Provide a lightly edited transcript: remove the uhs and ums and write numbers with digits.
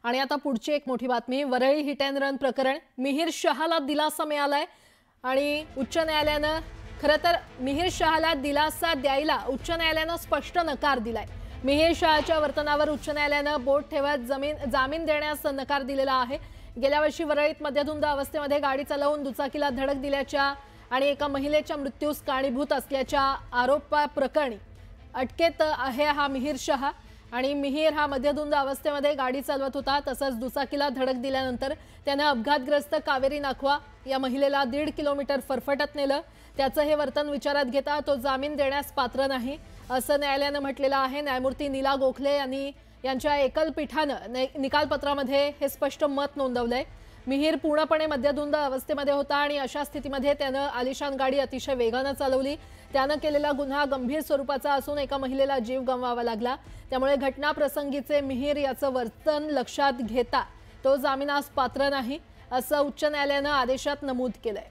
आणि आता पुढची एक मोठी बातमी, वरळी हिट अँड रन प्रकरण मिहिर शहाला दिलासा मिळालाय आणि उच्च न्यायालयानं खरं तर मिहिर शहाला दिलासा द्यायला उच्च न्यायालयानं स्पष्ट नकार दिलाय। मिहिर शहाच्या वर्तनावर उच्च न्यायालयानं बोट ठेवत जामीन देण्यास नकार दिलेला आहे। गेल्या वर्षी वरळीत मद्यधुंद अवस्थेमध्ये गाडी चालवून दुचाकीला धडक दिल्याच्या आणि एका महिलेच्या मृत्यूस कारणीभूत असल्याच्या आरोपाप्रकरणी अटकेत आहे हा मिहिर शहा। आणि मिहिर हा मद्यधुंद अवस्थेमध्ये गाडी चालवत होता, तसंच दुचाकीला धडक दिल्यानंतर त्याने अपघातग्रस्त कावेरी नाखवा या महिलेला 1.5 किलोमीटर फरफटत नेलं। त्याचं हे वर्तन विचारात घेता तो जामीन देण्यास पात्र नाही असं न्यायालयानं म्हटलेलं आहे। न्यायमूर्ती नीला गोखले यांच्या एकलपीठानं निकालपत्रामध्ये हे स्पष्ट मत नोंदवलंय। मिहिर पूर्णपणे मद्यधुंद अवस्थेमध्ये होता आणि अशा स्थितीमध्ये त्यानं आलिशान गाडी अतिशय वेगाने चालवली। त्यानं केलेला गुन्हा गंभीर स्वरूपाचा असून एका महिलेला जीव गमवावा लागला। त्यामुळे घटना प्रसंगीचे मिहिर याचं वर्तन लक्षात घेता तो जामिनास पात्र नाही असं उच्च न्यायालयानं आदेशात नमूद केलंय।